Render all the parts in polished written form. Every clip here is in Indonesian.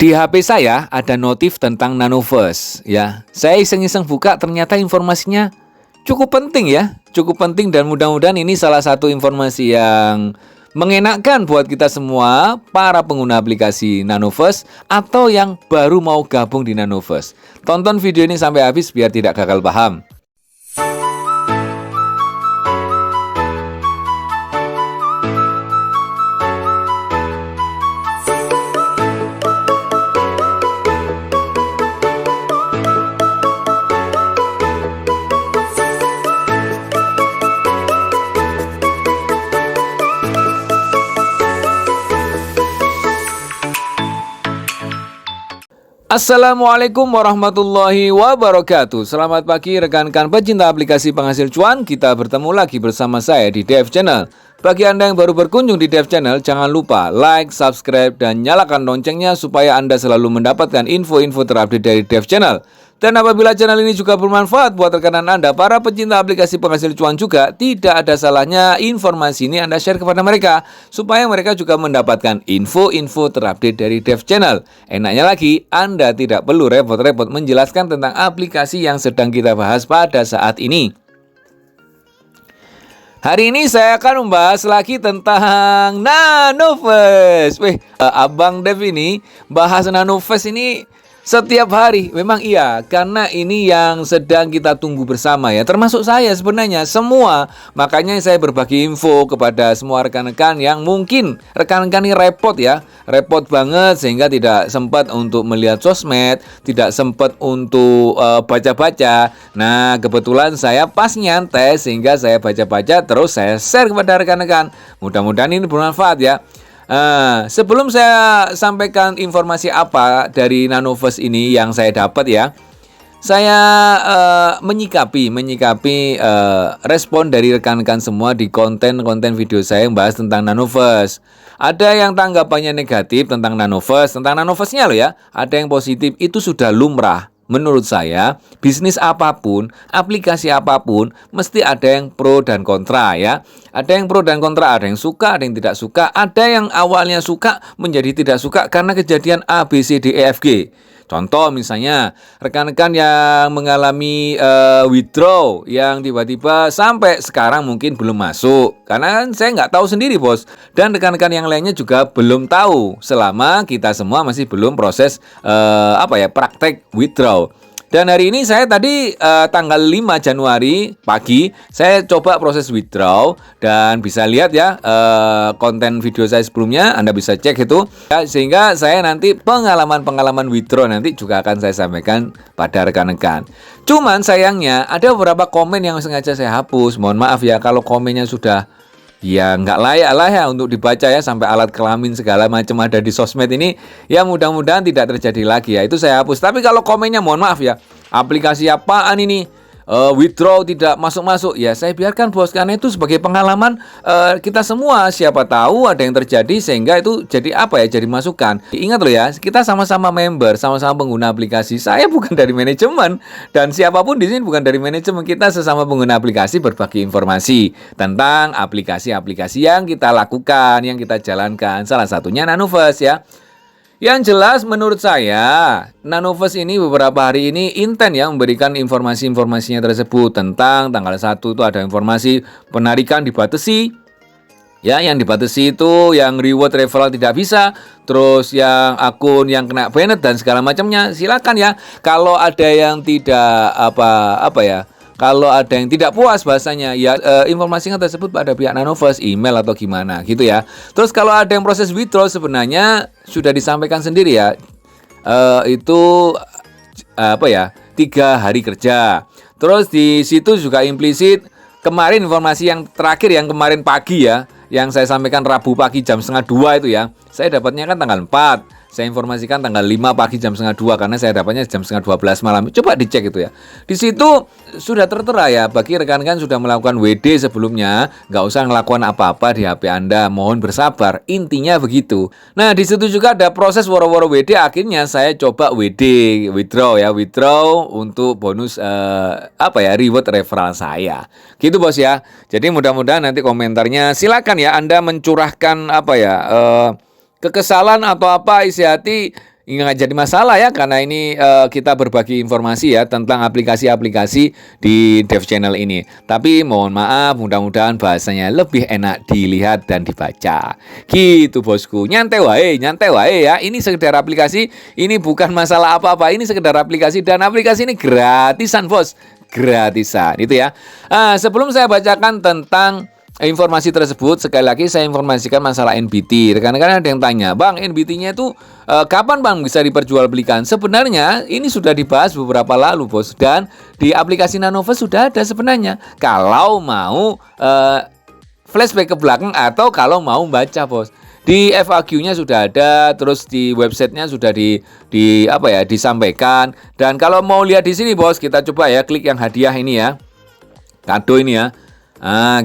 Di HP saya ada notif tentang Nanoverse ya. Saya iseng-iseng buka, ternyata informasinya cukup penting ya. Cukup penting dan mudah-mudahan ini salah satu informasi yang mengenakkan buat kita semua, para pengguna aplikasi Nanoverse atau yang baru mau gabung di Nanoverse. Tonton video ini sampai habis biar tidak gagal paham. Assalamualaikum warahmatullahi wabarakatuh. Selamat pagi rekan-rekan pecinta aplikasi penghasil cuan. Kita bertemu lagi bersama saya di Dev Channel. Bagi Anda yang baru berkunjung di Dev Channel, jangan lupa like, subscribe, dan nyalakan loncengnya supaya Anda selalu mendapatkan info-info terupdate dari Dev Channel. Dan apabila channel ini juga bermanfaat buat rekanan Anda, para pecinta aplikasi penghasil cuan juga, tidak ada salahnya informasi ini Anda share kepada mereka, supaya mereka juga mendapatkan info-info terupdate dari Dev Channel. Enaknya lagi, Anda tidak perlu repot-repot menjelaskan tentang aplikasi yang sedang kita bahas pada saat ini. Hari ini saya akan membahas lagi tentang Nanoverse. Abang Dev ini bahas Nanoverse ini setiap hari, memang iya, karena ini yang sedang kita tunggu bersama ya, termasuk saya sebenarnya, semua. Makanya saya berbagi info kepada semua rekan-rekan yang mungkin rekan-rekan ini repot ya, repot banget sehingga tidak sempat untuk melihat sosmed, tidak sempat untuk baca-baca. Nah, kebetulan saya pas nyantai sehingga saya baca-baca terus saya share kepada rekan-rekan. Mudah-mudahan ini bermanfaat ya. Sebelum saya sampaikan informasi apa dari Nanoverse ini yang saya dapat ya, saya menyikapi respon dari rekan-rekan semua di konten-konten video saya yang bahas tentang Nanoverse. Ada yang tanggapannya negatif tentang Nanoverse, Nanoverse-nya loh ya. Ada yang positif, itu sudah lumrah. Menurut saya, bisnis apapun, aplikasi apapun, mesti ada yang pro dan kontra ya. Ada yang pro dan kontra, ada yang suka, ada yang tidak suka. Ada yang awalnya suka menjadi tidak suka karena kejadian A, B, C, D, E, F, G. Contoh misalnya, rekan-rekan yang mengalami withdraw yang tiba-tiba sampai sekarang mungkin belum masuk. Karena kan saya nggak tahu sendiri bos. Dan rekan-rekan yang lainnya juga belum tahu selama kita semua masih belum proses praktek withdraw. Dan hari ini saya tadi tanggal 5 Januari pagi saya coba proses withdraw dan bisa lihat ya konten video saya sebelumnya, Anda bisa cek itu ya, sehingga saya nanti pengalaman withdraw nanti juga akan saya sampaikan pada rekan-rekan. Cuman sayangnya ada beberapa komen yang sengaja saya hapus. Mohon maaf ya kalau komennya sudah ya nggak layak lah ya untuk dibaca ya, sampai alat kelamin segala macam ada di sosmed ini ya, mudah-mudahan tidak terjadi lagi ya, itu saya hapus. Tapi kalau komennya mohon maaf ya, aplikasi apaan ini withdraw tidak masuk-masuk ya, saya biarkan bos, karena itu sebagai pengalaman kita semua, siapa tahu ada yang terjadi sehingga itu jadi jadi masukan. Ingat loh ya, kita sama-sama member, sama-sama pengguna aplikasi. Saya bukan dari manajemen dan siapapun di sini bukan dari manajemen. Kita sesama pengguna aplikasi berbagi informasi tentang aplikasi-aplikasi yang kita lakukan, yang kita jalankan. Salah satunya Nanoverse ya. Yang jelas menurut saya, Nanoverse ini beberapa hari ini intent ya memberikan informasi-informasinya tersebut. Tentang tanggal 1 itu ada informasi penarikan dibatasi. Ya, yang dibatasi itu yang reward referral tidak bisa, terus yang akun yang kena banned dan segala macamnya. Silakan ya. Kalau ada yang tidak kalau ada yang tidak puas bahasanya ya, informasinya tersebut pada pihak Nanoverse, email atau gimana gitu ya. Terus kalau ada yang proses withdraw sebenarnya sudah disampaikan sendiri ya, itu 3 hari kerja. Terus di situ juga implisit kemarin informasi yang terakhir yang kemarin pagi ya, yang saya sampaikan Rabu pagi jam 1:30 itu ya, saya dapatnya kan tanggal 4. Saya informasikan tanggal 5 pagi jam 1:30 karena saya dapatnya jam 11:30 malam. Coba dicek itu ya. Di situ sudah tertera ya, bagi rekan-rekan sudah melakukan WD sebelumnya, nggak usah ngelakukan apa-apa di HP Anda. Mohon bersabar. Intinya begitu. Nah, di situ juga ada proses woro-woro WD. Akhirnya saya coba withdraw untuk bonus reward referral saya. Gitu bos ya. Jadi mudah-mudahan nanti komentarnya silakan ya Anda mencurahkan kekesalan atau isi hati nggak jadi masalah ya, karena ini kita berbagi informasi ya tentang aplikasi-aplikasi di Dev Channel ini. Tapi mohon maaf, mudah-mudahan bahasanya lebih enak dilihat dan dibaca. Gitu bosku, nyantai wae ya. Ini sekedar aplikasi, ini bukan masalah apa-apa, ini sekedar aplikasi dan aplikasi ini gratisan bos, gratisan itu ya. Sebelum saya bacakan tentang informasi tersebut, sekali lagi saya informasikan masalah NBT. Rekan-rekan ada yang tanya, Bang, NBT-nya itu kapan Bang bisa diperjualbelikan? Sebenarnya ini sudah dibahas beberapa lalu bos, dan di aplikasi Nanovest sudah ada sebenarnya. Kalau mau flashback ke belakang atau kalau mau baca bos, di FAQ-nya sudah ada, terus di websitenya sudah disampaikan. Dan kalau mau lihat di sini bos, kita coba ya klik yang hadiah ini ya, kado ini ya.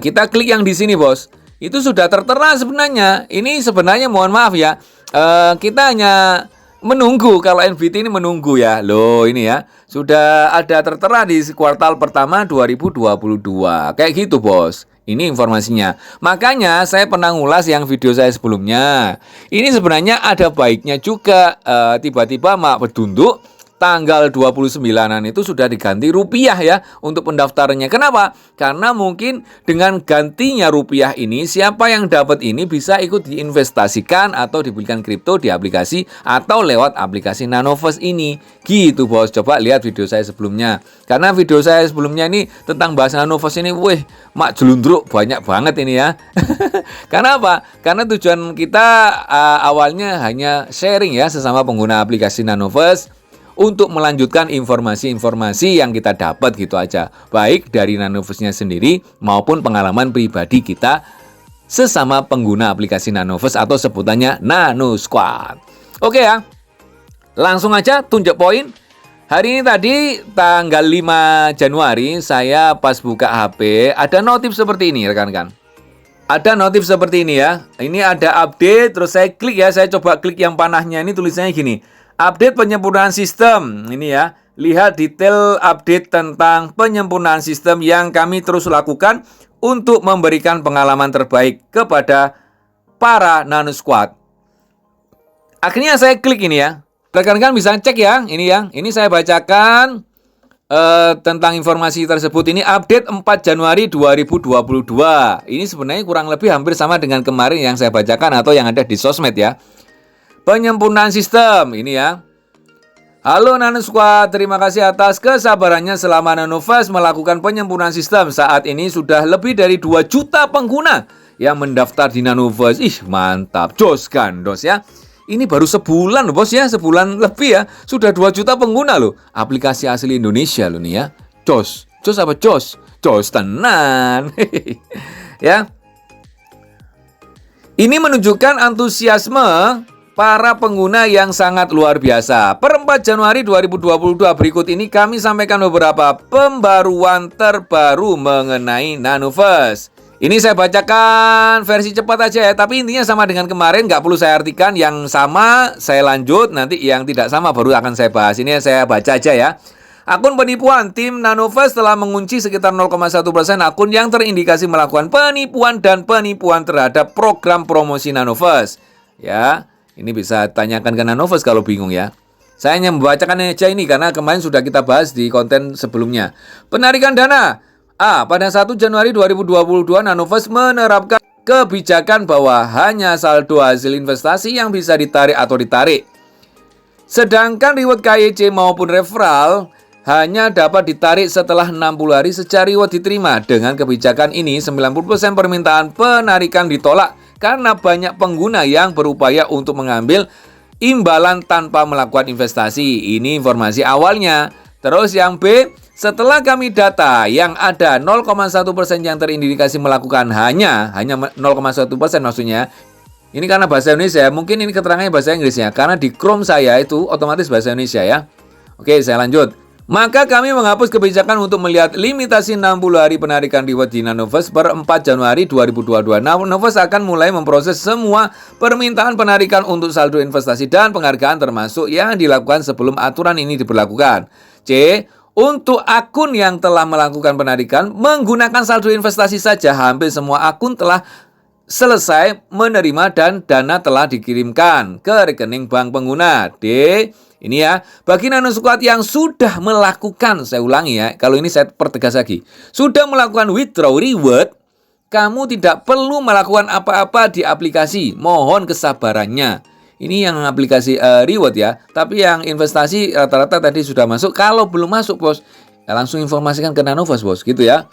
Kita klik yang di sini bos, itu sudah tertera sebenarnya. Ini sebenarnya mohon maaf ya, kita hanya menunggu. Kalau NBT ini menunggu ya. Loh ini ya, sudah ada tertera di kuartal pertama 2022. Kayak gitu bos. Ini informasinya. Makanya saya pernah ngulas yang video saya sebelumnya. Ini sebenarnya ada baiknya juga. Tiba-tiba mak pedunduk tanggal 29-an itu sudah diganti rupiah ya untuk pendaftarannya. Kenapa? Karena mungkin dengan gantinya rupiah ini, siapa yang dapat ini bisa ikut diinvestasikan atau dibelikan kripto di aplikasi atau lewat aplikasi Nanovest ini. Gitu bos, coba lihat video saya sebelumnya. Karena video saya sebelumnya ini tentang bahas Nanovest ini, mak jelundruk banyak banget ini ya. Karena apa? Karena tujuan kita awalnya hanya sharing ya sesama pengguna aplikasi Nanovest, untuk melanjutkan informasi-informasi yang kita dapat gitu aja. Baik dari Nanovest-nya sendiri maupun pengalaman pribadi kita sesama pengguna aplikasi Nanovest atau sebutannya Nano Squad. Oke ya, langsung aja tunjuk poin. Hari ini tadi tanggal 5 Januari saya pas buka HP ada notif seperti ini rekan-rekan. Ada notif seperti ini ya. Ini ada update, terus saya klik ya, saya coba klik yang panahnya ini tulisannya gini. Update penyempurnaan sistem. Ini ya, lihat detail update tentang penyempurnaan sistem yang kami terus lakukan untuk memberikan pengalaman terbaik kepada para Nano Squad. Akhirnya saya klik ini ya. Rekan-rekan bisa cek ya, ini ya. Ini saya bacakan tentang informasi tersebut. Ini update 4 Januari 2022. Ini sebenarnya kurang lebih hampir sama dengan kemarin yang saya bacakan atau yang ada di sosmed ya. Penyempurnaan sistem ini ya. Halo Nano Squad, terima kasih atas kesabarannya selama Nanovest melakukan penyempurnaan sistem. Saat ini sudah lebih dari 2 juta pengguna yang mendaftar di Nanovest. Mantap, jos gandos ya. Ini baru sebulan loh bos ya, sebulan lebih ya. Sudah 2 juta pengguna loh. Aplikasi asli Indonesia loh nih ya. Jos apa jos? Jos tenan. Ya. Ini menunjukkan antusiasme para pengguna yang sangat luar biasa. Per 4 Januari 2022 berikut ini kami sampaikan beberapa pembaruan terbaru mengenai Nanovest. Ini saya bacakan versi cepat aja ya, tapi intinya sama dengan kemarin, nggak perlu saya artikan. Yang sama saya lanjut, nanti yang tidak sama baru akan saya bahas. Ini saya baca aja ya. Akun penipuan, tim Nanovest telah mengunci sekitar 0,1% akun yang terindikasi melakukan penipuan dan penipuan terhadap program promosi Nanovest. Ya. Ini bisa tanyakan ke Nanovest kalau bingung ya. Saya hanya membacakan aja ini karena kemarin sudah kita bahas di konten sebelumnya. Penarikan dana. Pada 1 Januari 2022 Nanovest menerapkan kebijakan bahwa hanya saldo hasil investasi yang bisa ditarik atau ditarik. Sedangkan reward KYC maupun referral hanya dapat ditarik setelah 60 hari sejak reward diterima. Dengan kebijakan ini 90% permintaan penarikan ditolak karena banyak pengguna yang berupaya untuk mengambil imbalan tanpa melakukan investasi. Ini informasi awalnya. Terus yang B, setelah kami data yang ada 0,1% yang terindikasi melakukan hanya 0,1% maksudnya. Ini karena bahasa Indonesia, mungkin ini keterangannya bahasa Inggris ya. Karena di Chrome saya itu otomatis bahasa Indonesia ya. Oke, saya lanjut. Maka kami menghapus kebijakan untuk melihat limitasi 60 hari penarikan reward di Nanovest per 4 Januari 2022. Nanovest akan mulai memproses semua permintaan penarikan untuk saldo investasi dan penghargaan termasuk yang dilakukan sebelum aturan ini diberlakukan. C. Untuk akun yang telah melakukan penarikan menggunakan saldo investasi saja, hampir semua akun telah selesai menerima dan dana telah dikirimkan ke rekening bank pengguna. D. Ini ya, bagi Nano Squad yang sudah melakukan, saya ulangi ya, kalau ini saya pertegas lagi, sudah melakukan withdraw reward, kamu tidak perlu melakukan apa-apa di aplikasi. Mohon kesabarannya. Ini yang aplikasi reward ya, tapi yang investasi rata-rata tadi sudah masuk. Kalau belum masuk bos, ya langsung informasikan ke Nanovest bos, gitu ya.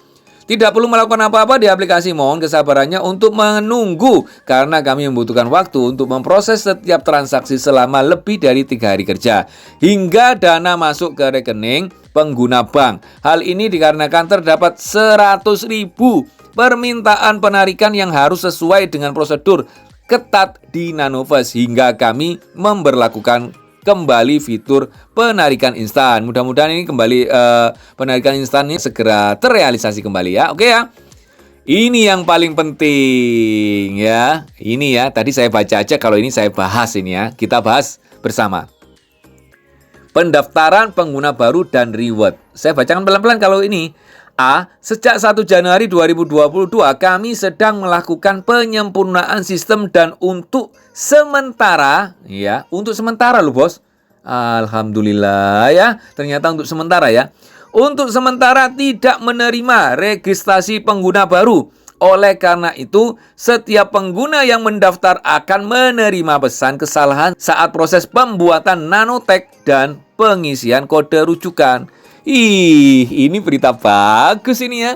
Tidak perlu melakukan apa-apa di aplikasi, mohon kesabarannya untuk menunggu karena kami membutuhkan waktu untuk memproses setiap transaksi selama lebih dari 3 hari kerja hingga dana masuk ke rekening pengguna bank. Hal ini dikarenakan terdapat 100.000 permintaan penarikan yang harus sesuai dengan prosedur ketat di Nanovest hingga kami memberlakukan kembali fitur penarikan instan. Mudah-mudahan ini kembali penarikan instan ini segera terrealisasi kembali ya. Oke ya. Ini yang paling penting ya. Ini ya, tadi saya baca aja, kalau ini saya bahas ini ya. Kita bahas bersama. Pendaftaran pengguna baru dan reward. Saya bacakan pelan-pelan kalau ini. A. Sejak 1 Januari 2022 kami sedang melakukan penyempurnaan sistem dan untuk sementara ya, untuk sementara loh bos. Alhamdulillah ya, ternyata untuk sementara ya. Untuk sementara tidak menerima registrasi pengguna baru. Oleh karena itu, setiap pengguna yang mendaftar akan menerima pesan kesalahan saat proses pembuatan nanotag dan pengisian kode rujukan. Ini berita bagus ini ya.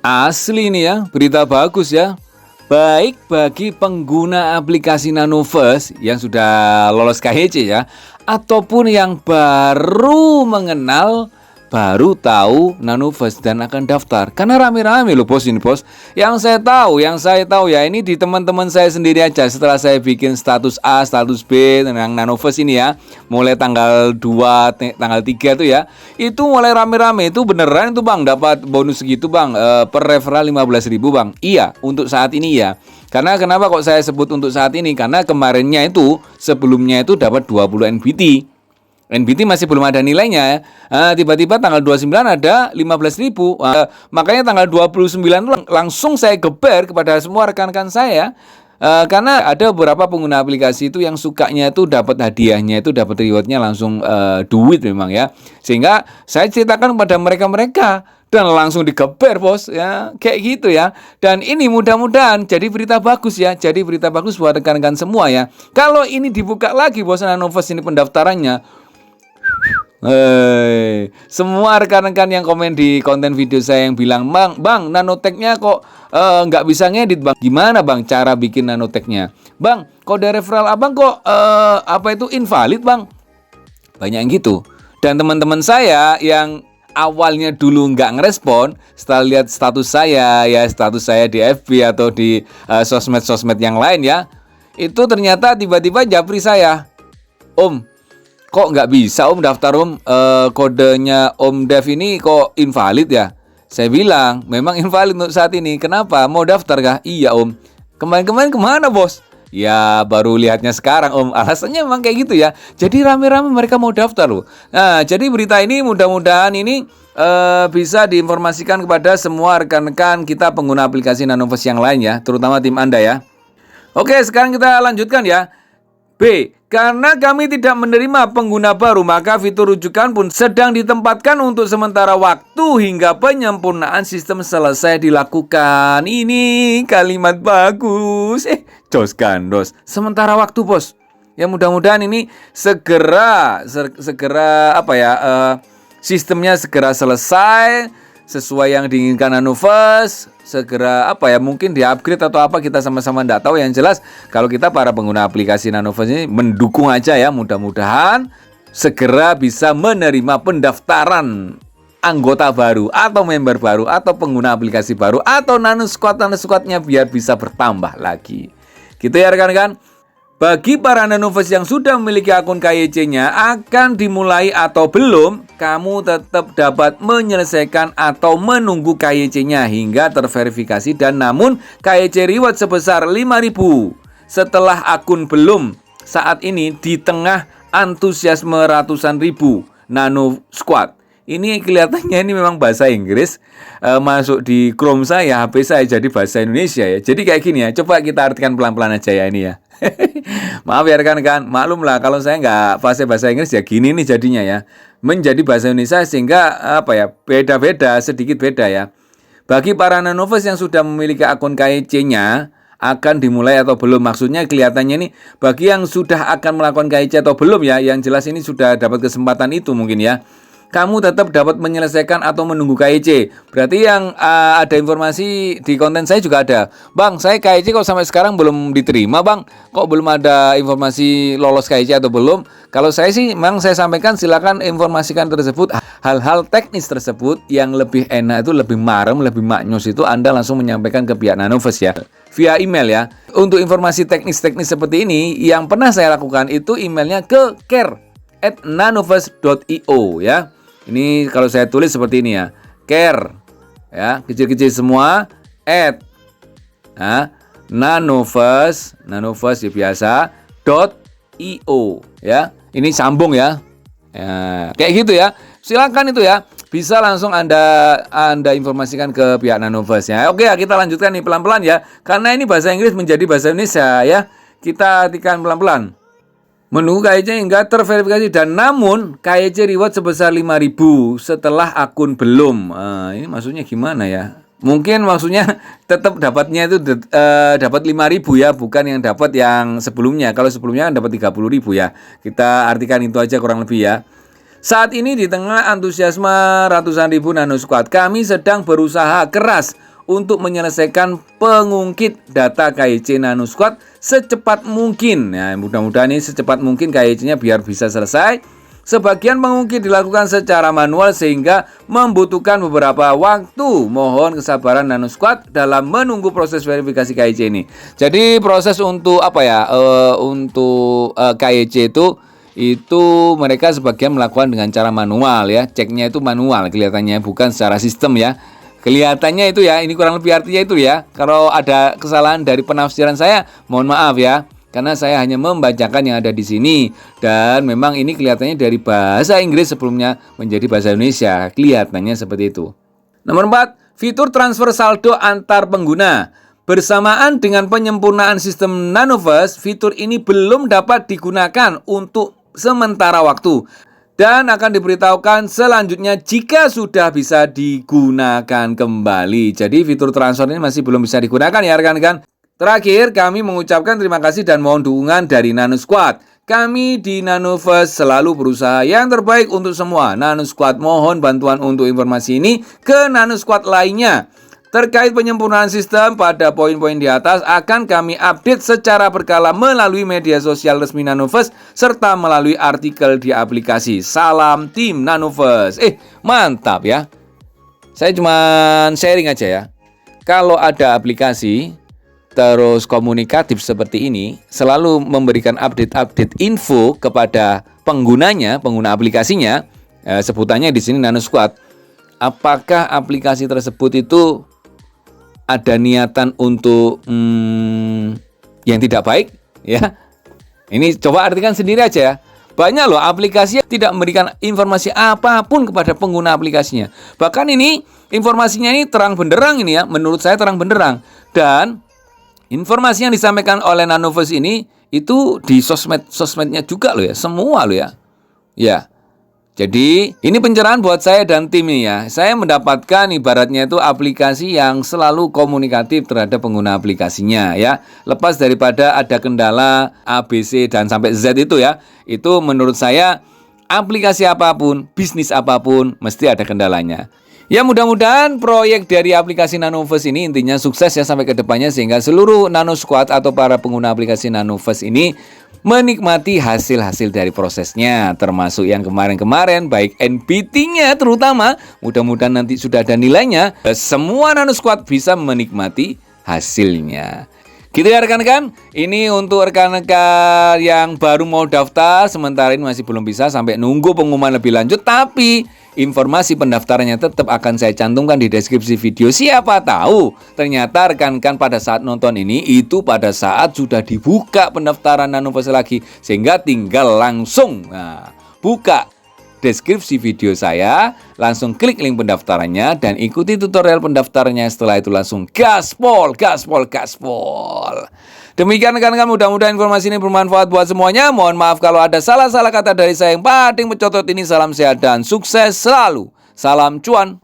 Asli ini ya, berita bagus ya. Baik bagi pengguna aplikasi Nanovest yang sudah lolos KHC ya, ataupun yang baru mengenal, baru tahu Nanovest dan akan daftar. Karena rame-rame loh bos ini bos. Yang saya tahu ya, ini di teman-teman saya sendiri aja. Setelah saya bikin status A, status B tentang Nanovest ini ya, mulai tanggal 2, tanggal 3 tuh ya, itu mulai rame-rame. Itu beneran itu bang, dapat bonus segitu bang, per referral 15.000 bang. Iya, untuk saat ini ya. Karena kenapa kok saya sebut untuk saat ini? Karena kemarinnya itu, sebelumnya itu dapat 20 NBT. NBT masih belum ada nilainya ya. Tiba-tiba tanggal 29 ada 15.000. Makanya tanggal 29 langsung saya geber kepada semua rekan-rekan saya. Karena ada beberapa pengguna aplikasi itu yang sukanya itu dapat hadiahnya, itu dapat rewardnya langsung duit memang ya. Sehingga saya ceritakan kepada mereka-mereka dan langsung digeber bos ya, kayak gitu ya. Dan ini mudah-mudahan jadi berita bagus ya, jadi berita bagus buat rekan-rekan semua ya. Kalau ini dibuka lagi bos, Nanovest ini pendaftarannya, semua rekan-rekan yang komen di konten video saya yang bilang, bang nanotagnya kok nggak bisa ngedit bang, gimana bang cara bikin nanotagnya, bang kode referral abang kok invalid bang, banyak yang gitu. Dan teman-teman saya yang awalnya dulu nggak ngerespon, setelah lihat status saya di FB atau di sosmed-sosmed yang lain ya, itu ternyata tiba-tiba japri saya, Om, kok nggak bisa Om daftar Om, kodenya Om Dev ini kok invalid ya? Saya bilang, memang invalid untuk saat ini. Kenapa? Mau daftar kah? Iya Om. Kemarin-kemarin kemana bos? Ya baru lihatnya sekarang Om. Alasannya memang kayak gitu ya. Jadi rame-rame mereka mau daftar loh. Nah, jadi berita ini mudah-mudahan ini bisa diinformasikan kepada semua rekan-rekan kita pengguna aplikasi Nanovest yang lain ya, terutama tim Anda ya. Oke, sekarang kita lanjutkan ya. B. Karena kami tidak menerima pengguna baru, maka fitur rujukan pun sedang ditempatkan untuk sementara waktu hingga penyempurnaan sistem selesai dilakukan. Ini kalimat bagus. Jos gandos. Sementara waktu bos. Ya mudah-mudahan ini segera sistemnya segera selesai sesuai yang diinginkan Nanovest, segera mungkin di-upgrade atau apa, kita sama-sama enggak tahu. Yang jelas kalau kita para pengguna aplikasi Nanovest ini mendukung aja ya, mudah-mudahan segera bisa menerima pendaftaran anggota baru atau member baru atau pengguna aplikasi baru atau Nano Squad-nya biar bisa bertambah lagi. Gitu ya rekan-rekan. Bagi para Nanovest yang sudah memiliki akun KYC-nya akan dimulai atau belum, kamu tetap dapat menyelesaikan atau menunggu KYC-nya hingga terverifikasi, dan namun KYC reward sebesar 5.000 setelah akun belum saat ini di tengah antusiasme ratusan ribu Nano Squad ini kelihatannya ini memang bahasa Inggris masuk di Chrome saya, HP saya jadi bahasa Indonesia ya. Jadi kayak gini ya, coba kita artikan pelan-pelan aja ya ini ya. Maaf ya rekan-rekan, maklum lah kalau saya nggak fasih bahasa Inggris ya gini nih jadinya ya. Menjadi bahasa Indonesia sehingga apa ya, beda-beda, sedikit beda ya. Bagi para nanovers yang sudah memiliki akun KIC-nya, akan dimulai atau belum, maksudnya kelihatannya nih bagi yang sudah akan melakukan KIC atau belum ya, yang jelas ini sudah dapat kesempatan itu mungkin ya, kamu tetap dapat menyelesaikan atau menunggu KIC. Berarti yang ada informasi di konten saya juga ada, Bang saya KIC kok sampai sekarang belum diterima Bang, kok belum ada informasi lolos KIC atau belum. Kalau saya sih memang saya sampaikan silakan informasikan tersebut. Hal-hal teknis tersebut yang lebih enak itu, lebih marem, lebih maknyus itu Anda langsung menyampaikan ke pihak Nanovers ya, via email ya. Untuk informasi teknis-teknis seperti ini yang pernah saya lakukan itu emailnya ke care@nanovers.io ya. Ini kalau saya tulis seperti ini ya, care ya, kecil-kecil semua @nanovers ya biasa .io ya. Ini sambung ya. Ya, kayak gitu ya. Silakan itu ya. Bisa langsung Anda informasikan ke pihak Nanovers ya. Oke ya, kita lanjutkan nih pelan-pelan ya. Karena ini bahasa Inggris menjadi bahasa Indonesia ya. Kita artikan pelan-pelan. Menunggu KIC hingga terverifikasi, dan namun KIC reward sebesar 5.000 setelah akun belum. Ini maksudnya gimana ya? Mungkin maksudnya tetap dapatnya itu dapat 5.000 ya, bukan yang dapat yang sebelumnya. Kalau sebelumnya kan dapat 30.000 ya. Kita artikan itu aja kurang lebih ya. Saat ini di tengah antusiasme ratusan ribu Nano Squad, kami sedang berusaha keras untuk menyelesaikan pengungkit data KIC Nano Squad secepat mungkin. Nah, mudah-mudahan ini secepat mungkin KIC-nya biar bisa selesai. Sebagian pengungkit dilakukan secara manual sehingga membutuhkan beberapa waktu. Mohon kesabaran Nano Squad dalam menunggu proses verifikasi KIC ini. Jadi proses untuk apa ya? Untuk KIC itu mereka sebagian melakukan dengan cara manual ya. Ceknya itu manual kelihatannya, bukan secara sistem ya. Kelihatannya itu ya, ini kurang lebih artinya itu ya. Kalau ada kesalahan dari penafsiran saya, mohon maaf ya. Karena saya hanya membacakan yang ada di sini, dan memang ini kelihatannya dari bahasa Inggris sebelumnya menjadi bahasa Indonesia. Kelihatannya seperti itu. Nomor 4, fitur transfer saldo antar pengguna. Bersamaan dengan penyempurnaan sistem Nanovers, fitur ini belum dapat digunakan untuk sementara waktu dan akan diberitahukan selanjutnya jika sudah bisa digunakan kembali. Jadi fitur transfer ini masih belum bisa digunakan ya rekan-rekan. Terakhir, kami mengucapkan terima kasih dan mohon dukungan dari Nano Squad. Kami di Nanovers selalu berusaha yang terbaik untuk semua. Nano Squad mohon bantuan untuk informasi ini ke Nano Squad lainnya. Terkait penyempurnaan sistem pada poin-poin di atas akan kami update secara berkala melalui media sosial resmi Nanovers serta melalui artikel di aplikasi. Salam tim Nanovers. Mantap ya. Saya cuma sharing aja ya. Kalau ada aplikasi terus komunikatif seperti ini, selalu memberikan update-update info kepada penggunanya, pengguna aplikasinya, sebutannya di sini Nano Squad. Apakah aplikasi tersebut itu ada niatan untuk yang tidak baik? Ya, ini coba artikan sendiri aja ya. Banyak loh aplikasi yang tidak memberikan informasi apapun kepada pengguna aplikasinya. Bahkan ini informasinya ini terang benderang ini ya, menurut saya terang benderang. Dan informasi yang disampaikan oleh Nanovers ini itu di sosmednya juga loh ya, semua loh ya. Ya. Jadi ini pencerahan buat saya dan tim ini ya. Saya mendapatkan ibaratnya itu aplikasi yang selalu komunikatif terhadap pengguna aplikasinya ya. Lepas daripada ada kendala A, B, C dan sampai Z itu ya. Itu menurut saya aplikasi apapun, bisnis apapun mesti ada kendalanya. Ya mudah-mudahan proyek dari aplikasi Nanovers ini intinya sukses ya sampai ke depannya sehingga seluruh Nano Squad atau para pengguna aplikasi Nanovers ini menikmati hasil-hasil dari prosesnya, termasuk yang kemarin-kemarin baik NPT-nya terutama, mudah-mudahan nanti sudah ada nilainya, semua Nano Squad bisa menikmati hasilnya. Gitu ya rekan-rekan, ini untuk rekan-rekan yang baru mau daftar, sementara ini masih belum bisa sampai nunggu pengumuman lebih lanjut, tapi informasi pendaftarannya tetap akan saya cantumkan di deskripsi video. Siapa tahu ternyata rekan-rekan pada saat nonton ini itu pada saat sudah dibuka pendaftaran Nanovers lagi, sehingga tinggal langsung buka deskripsi video saya, langsung klik link pendaftarannya dan ikuti tutorial pendaftarannya. Setelah itu langsung gaspol, gaspol, gaspol. Demikian rekan-rekan, mudah-mudahan informasi ini bermanfaat buat semuanya. Mohon maaf kalau ada salah-salah kata dari saya. Yang penting mencotot ini. Salam sehat dan sukses selalu. Salam cuan.